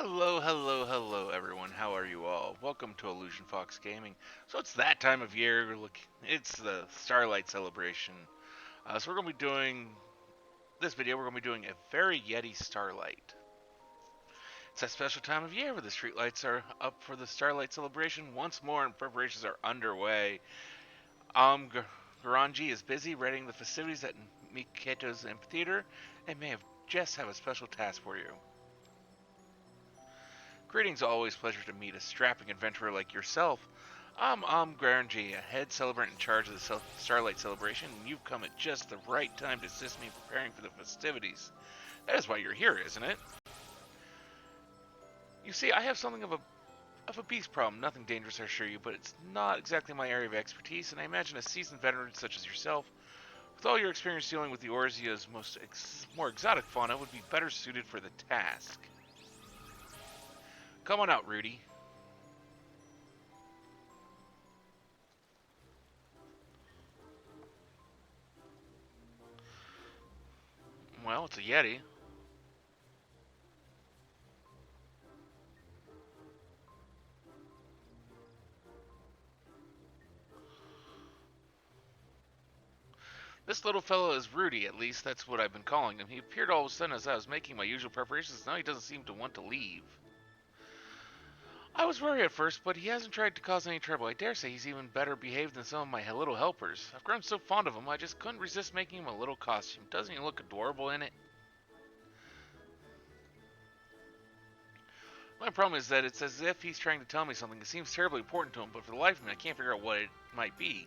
Hello, hello, hello, everyone. How are you all? Welcome to Illusion Fox Gaming. So it's that time of year. Look, it's the Starlight celebration. So we're going to be doing this video. We're going to be doing a very Yeti Starlight. It's that special time of year where the streetlights are up for the Starlight celebration once more, and preparations are underway. Garanji is busy readying the festivities at Miketo's amphitheater, and may have just have a special task for you. Greetings, always pleasure to meet a strapping adventurer like yourself. I'm Garanji, a head celebrant in charge of the Starlight celebration, and you've come at just the right time to assist me in preparing for the festivities. That is why you're here, isn't it? You see, I have something of a beast problem. Nothing dangerous, I assure you, but it's not exactly my area of expertise, and I imagine a seasoned veteran such as yourself, with all your experience dealing with the Orzia's more exotic fauna, would be better suited for the task. Come on out, Rudy. Well, it's a Yeti. This little fellow is Rudy, at least that's what I've been calling him. He appeared all of a sudden as I was making my usual preparations. Now he doesn't seem to want to leave. I was worried at first, but he hasn't tried to cause any trouble. I dare say he's even better behaved than some of my little helpers. I've grown so fond of him, I just couldn't resist making him a little costume. Doesn't he look adorable in it? My problem is that it's as if he's trying to tell me something. It seems terribly important to him, but for the life of me, I can't figure out what it might be.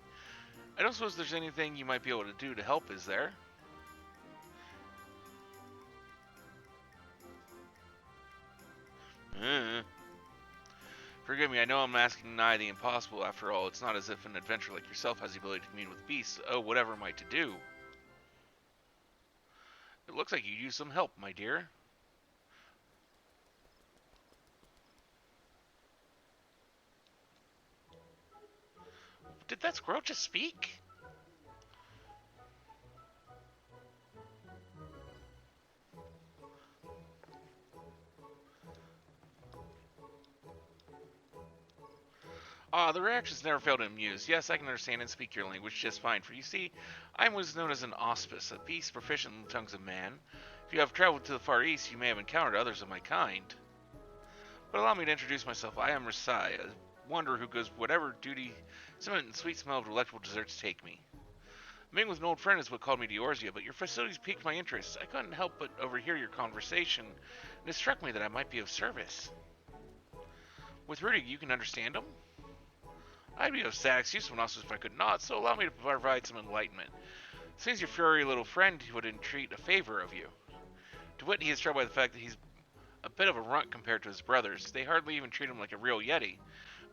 I don't suppose there's anything you might be able to do to help, is there? Uh. Forgive me, I know I'm asking nigh the impossible. After all, it's not as if an adventurer like yourself has the ability to commune with beasts. Oh, whatever am I to do? It looks like you use some help, my dear. Did that squirrel just speak? Ah, the reactions never fail to amuse. Yes, I can understand and speak your language just fine, for you see, I was known as an auspice, a beast proficient in the tongues of man. If you have traveled to the Far East, you may have encountered others of my kind. But allow me to introduce myself. I am Rasai, a wanderer who goes whatever duty, cement and sweet smell of delectable desserts take me. Meeting with an old friend is what called me to Eorzea, but your facilities piqued my interest. I couldn't help but overhear your conversation, and it struck me that I might be of service. With Rudy, you can understand him? I'd be of sad excuse when also if I could not, so allow me to provide some enlightenment. Seems your furry little friend would entreat a favor of you. To wit, he is troubled by the fact that he's a bit of a runt compared to his brothers. They hardly even treat him like a real Yeti,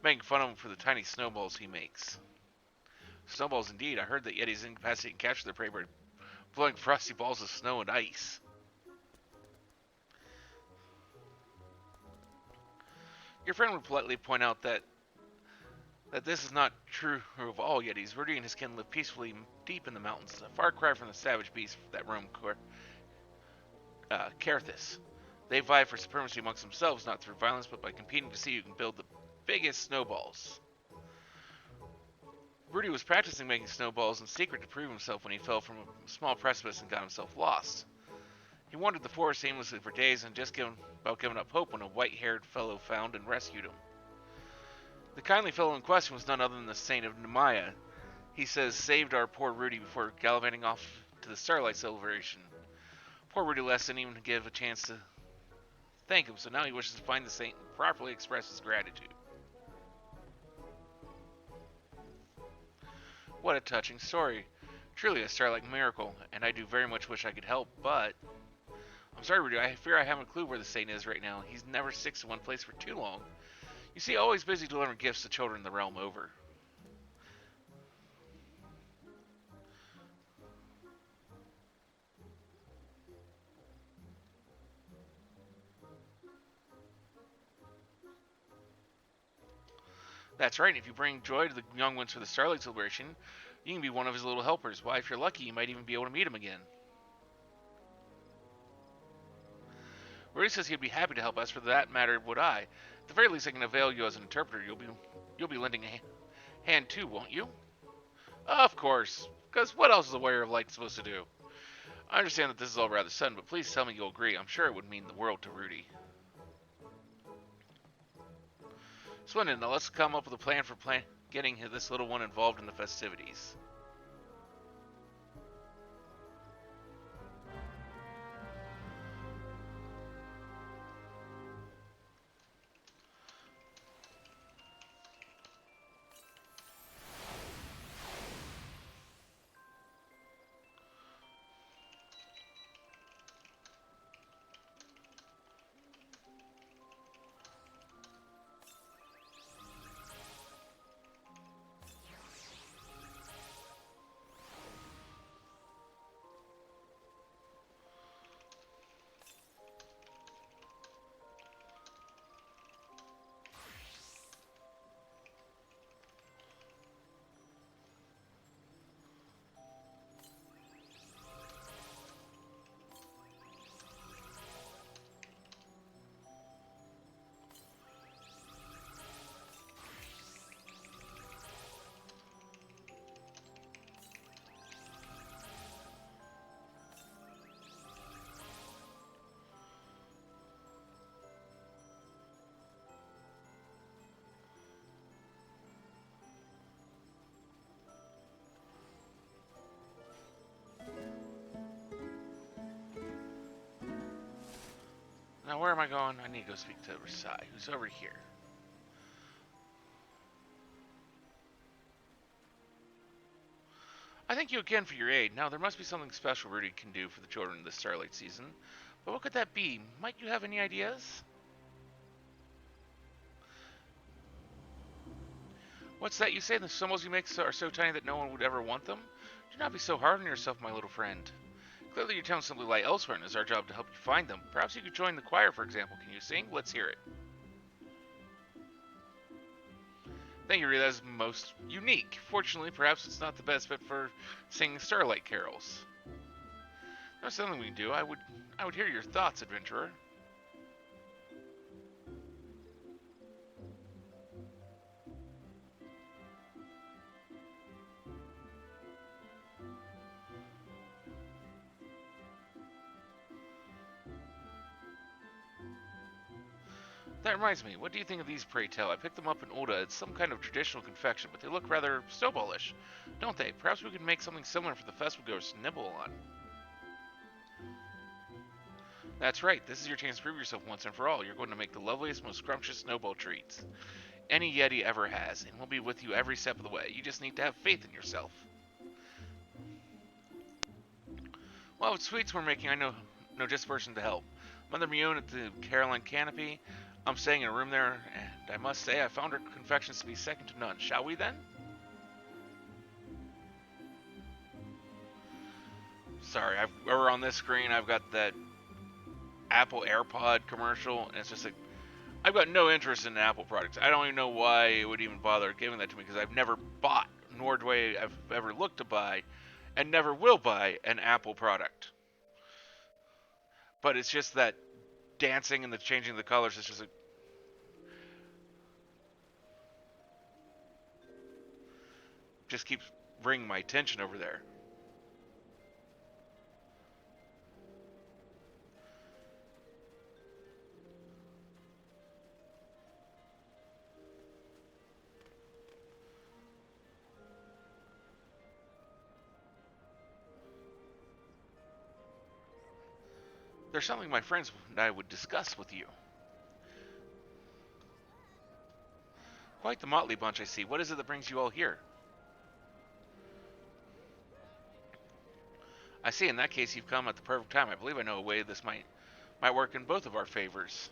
making fun of him for the tiny snowballs he makes. Snowballs indeed. I heard that Yetis incapacitate and capture their prey by blowing frosty balls of snow and ice. Your friend would politely point out that this is not true of all Yetis. Rudy and his kin live peacefully deep in the mountains, a far cry from the savage beasts that roam Carthus. They vie for supremacy amongst themselves, not through violence, but by competing to see who can build the biggest snowballs. Rudy was practicing making snowballs in secret to prove himself when he fell from a small precipice and got himself lost. He wandered the forest aimlessly for days and just about given up hope when a white-haired fellow found and rescued him. The kindly fellow in question was none other than the saint of Nemaya. He says saved our poor Rudy before gallivanting off to the Starlight celebration. Poor Rudy less didn't even give a chance to thank him, so now he wishes to find the saint and properly express his gratitude. What a touching story. Truly a Starlight miracle, and I do very much wish I could help, but I'm sorry, Rudy, I fear I haven't a clue where the saint is right now. He's never sticks in one place for too long. You see, always busy delivering gifts to children the realm over. That's right, if you bring joy to the young ones for the Starlight celebration, you can be one of his little helpers. Why, if you're lucky, you might even be able to meet him again. Rudy says he'd be happy to help us. For that matter, would I? At the very least, I can avail you as an interpreter. You'll be lending a hand too, won't you? Of course. Because what else is a warrior of light supposed to do? I understand that this is all rather sudden, but please tell me you'll agree. I'm sure it would mean the world to Rudy. Splendid. Now let's come up with a plan for getting this little one involved in the festivities. Now where am I going? I need to go speak to Versailles, who's over here. I thank you again for your aid. Now, there must be something special Rudy can do for the children this Starlight season. But what could that be? Might you have any ideas? What's that you say? The symbols you make are so tiny that no one would ever want them? Do not be so hard on yourself, my little friend. Clearly your talents simply lie elsewhere, and it's our job to help you find them. Perhaps you could join the choir, for example. Can you sing? Let's hear it. Thank you, Rita. That is most unique. Fortunately, perhaps it's not the best fit for singing Starlight carols. There's something we can do. I would hear your thoughts, adventurer. That reminds me, what do you think of these, pray tell? I picked them up in Oda. It's some kind of traditional confection, but they look rather snowballish, don't they? Perhaps we could make something similar for the festival goers to nibble on. That's right, this is your chance to prove yourself once and for all. You're going to make the loveliest, most scrumptious snowball treats any Yeti ever has, and we'll be with you every step of the way. You just need to have faith in yourself. Well, with sweets we're making, I know just person to help. Mother Mion at the Caroline Canopy. I'm staying in a room there, and I must say I found her confections to be second to none. Shall we then? Sorry, over on this screen I've got that Apple AirPod commercial, and it's just like, I've got no interest in Apple products. I don't even know why it would even bother giving that to me, because I've never bought, nor do I've ever looked to buy, and never will buy an Apple product. But it's just that dancing and the changing of the colors is just like, just keeps bringing my attention over there. There's something my friends and I would discuss with you. Quite the motley bunch, I see. What is it that brings you all here? I see. In that case, you've come at the perfect time. I believe I know a way this might work in both of our favors.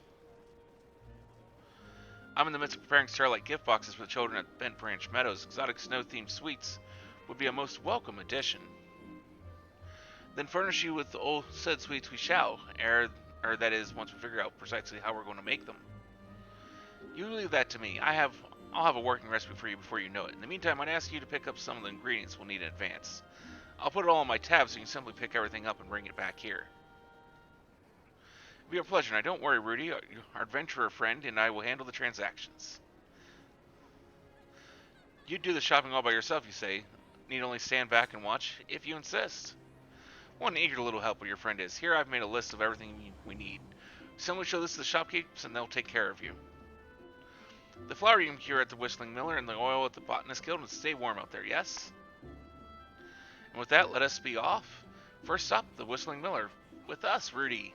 I'm in the midst of preparing Starlight gift boxes for the children at Bent Branch Meadows. Exotic snow-themed sweets would be a most welcome addition. Then furnish you with all said sweets we shall, or that is, once we figure out precisely how we're going to make them. You leave that to me. I'll have a working recipe for you before you know it. In the meantime, I'd ask you to pick up some of the ingredients we'll need in advance. I'll put it all on my tab so you can simply pick everything up and bring it back here. It'll be a pleasure. Now, don't worry, Rudy. Our adventurer friend and I will handle the transactions. You do the shopping all by yourself, you say. Need only stand back and watch, if you insist. What an eager little helper your friend is. Here I've made a list of everything we need. Simply show this to the shopkeepers and they'll take care of you. The flour you can cure at the Whistling Miller and the oil at the Botanist Guild, and stay warm out there, yes? And with that, let us be off. First stop, the Whistling Miller. With us, Rudy.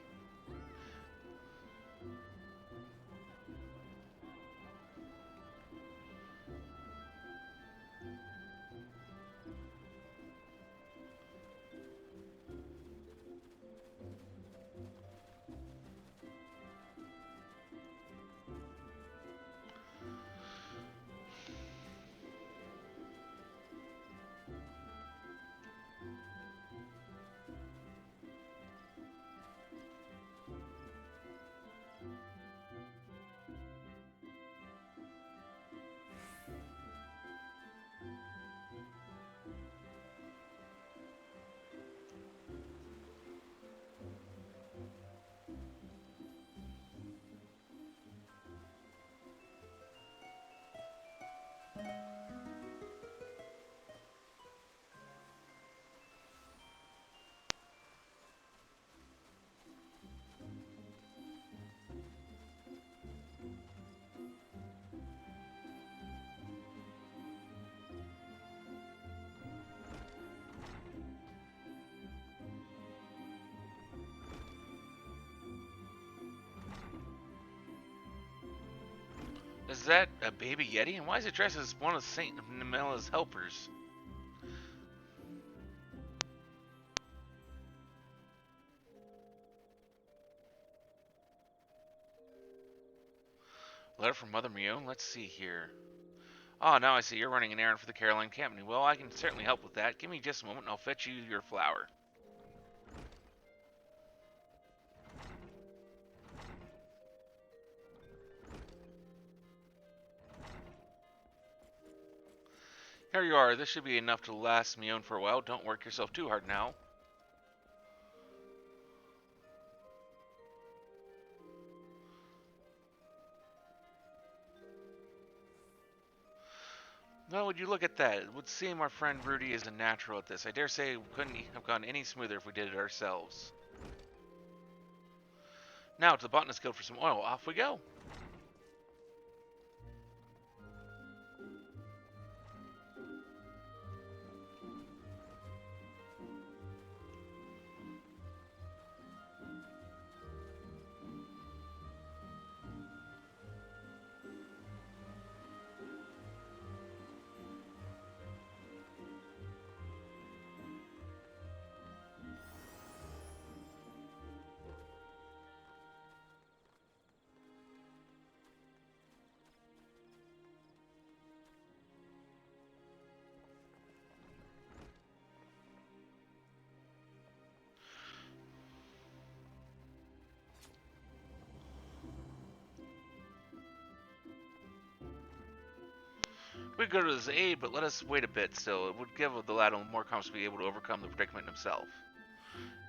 Is that a baby yeti? And why is it dressed as one of Saint Namilla's helpers? Letter from Mother Mion? Let's see here. Oh, now I see you're running an errand for the Caroline Company. Well, I can certainly help with that. Give me just a moment and I'll fetch you your flour. Here you are. This should be enough to last Mion for a while. Don't work yourself too hard now. Well, would you look at that? It would seem our friend Rudy is a natural at this. I dare say it couldn't have gone any smoother if we did it ourselves. Now to the Botanist Guild for some oil. Off we go. We go to his aid, but let us wait a bit still. It would give the lad more confidence to be able to overcome the predicament himself.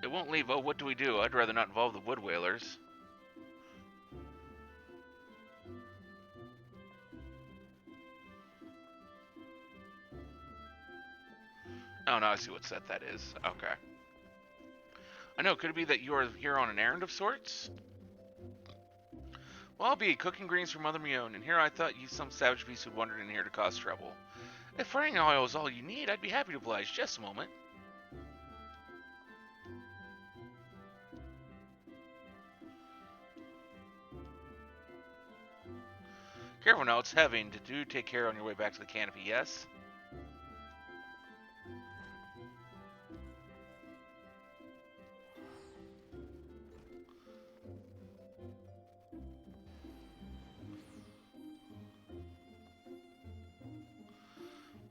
It won't leave. Oh, what do we do? I'd rather not involve the wood whalers. Oh, now I see what set that is. Okay. I know, could it be that you are here on an errand of sorts? Well, I'll be cooking greens for Mother Mion, and here I thought you some savage beast who'd wandered in here to cause trouble. If frying oil is all you need, I'd be happy to oblige. Just a moment. Careful now, it's heavy, and do take care on your way back to the canopy, yes?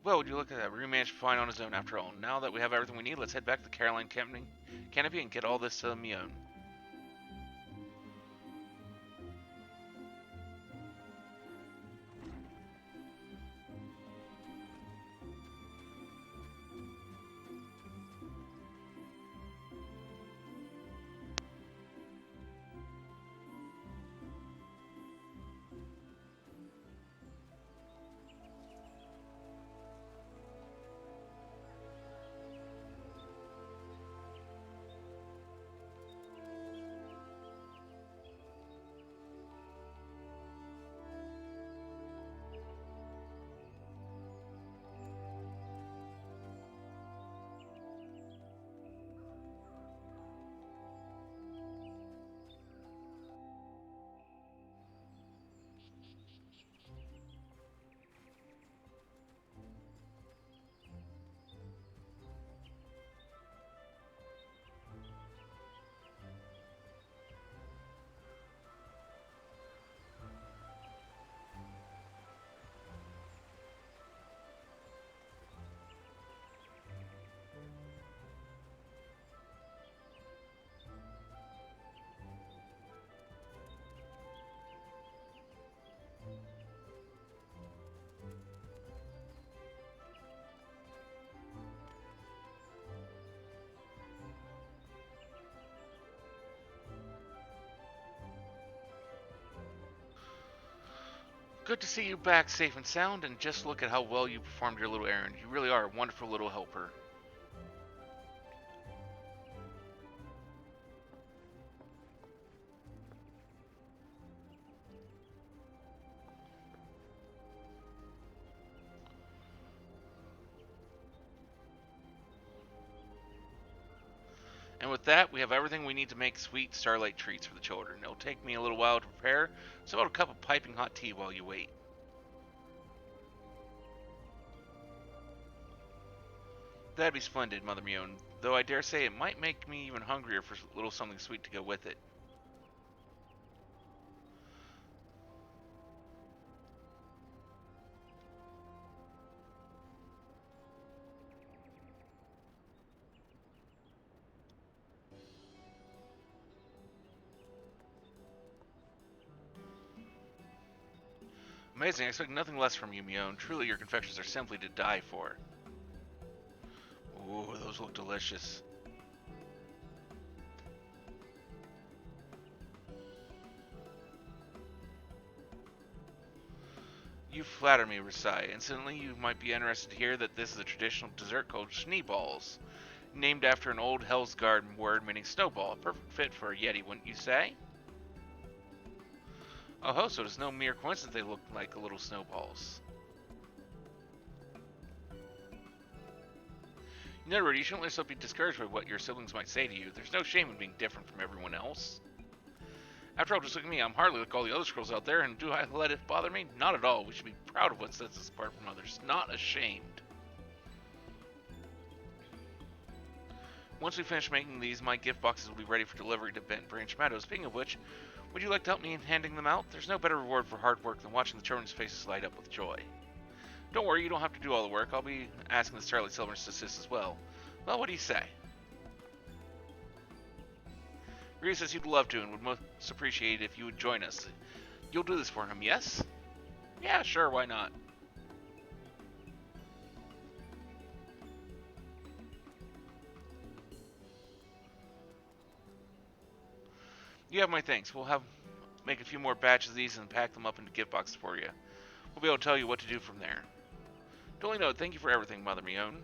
Well, would you look at that? We managed to find on his own after all. Now that we have everything we need, let's head back to the Caroline Canopy and get all this to Mion. Good to see you back safe and sound, and just look at how well you performed your little errand. You really are a wonderful little helper. And with that, we have everything we need to make sweet starlight treats for the children. It'll take me a little while to prepare, so about a cup of piping hot tea while you wait. That'd be splendid, Mother Mion, though I dare say it might make me even hungrier for a little something sweet to go with it. Amazing, I expect nothing less from you, Mion. Truly, your confections are simply to die for. Ooh, those look delicious. You flatter me, Rasai. Incidentally, you might be interested to hear that this is a traditional dessert called schneeballs, named after an old Hellsguard word meaning snowball. A perfect fit for a yeti, wouldn't you say? Oh ho, so it's no mere coincidence they look like little snowballs. In other words, you shouldn't let yourself be discouraged by what your siblings might say to you. There's no shame in being different from everyone else. After all, just look at me. I'm hardly like all the other squirrels out there, and do I let it bother me? Not at all. We should be proud of what sets us apart from others, not ashamed. Once we finish making these, my gift boxes will be ready for delivery to Bent Branch Meadow. Speaking of which, would you like to help me in handing them out? There's no better reward for hard work than watching the children's faces light up with joy. Don't worry, you don't have to do all the work. I'll be asking the Starlight Silvers to assist as well. Well, what do you say? Rhea says he'd love to and would most appreciate it if you would join us. You'll do this for him, yes? Yeah, sure, why not? You have my thanks. We'll make a few more batches of these and pack them up into gift boxes for you. We'll be able to tell you what to do from there. Duly noted, thank you for everything, Mother Mion.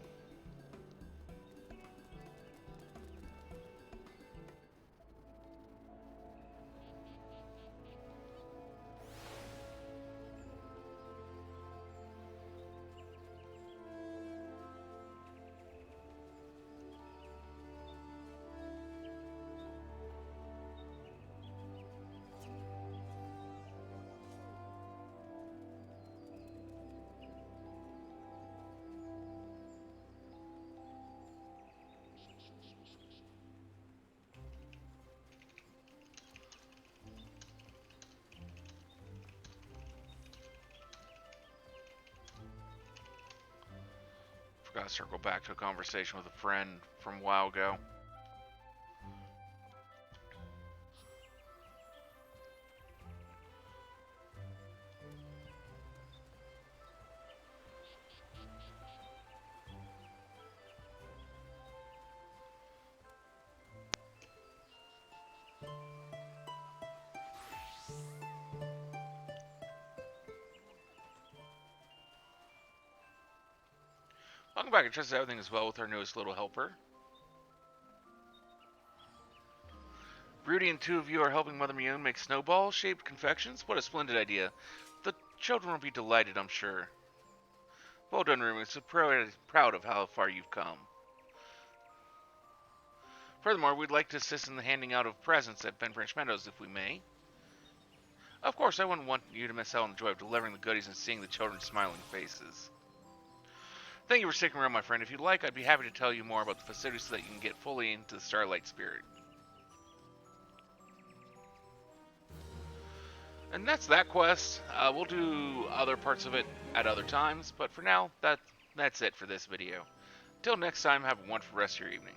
Forgot to circle back to a conversation with a friend from a while ago. Welcome back. I trust everything is well with our newest little helper. Rudy and two of you are helping Mother Mion make snowball-shaped confections? What a splendid idea. The children will be delighted, I'm sure. Well done, Rudy. I'm so proud of how far you've come. Furthermore, we'd like to assist in the handing out of presents at Bent Branch Meadows if we may. Of course, I wouldn't want you to miss out on the joy of delivering the goodies and seeing the children's smiling faces. Thank you for sticking around, my friend. If you'd like, I'd be happy to tell you more about the facilities so that you can get fully into the Starlight spirit. And that's that quest. We'll do other parts of it at other times, but for now, that's it for this video. Till next time, have a wonderful rest of your evening.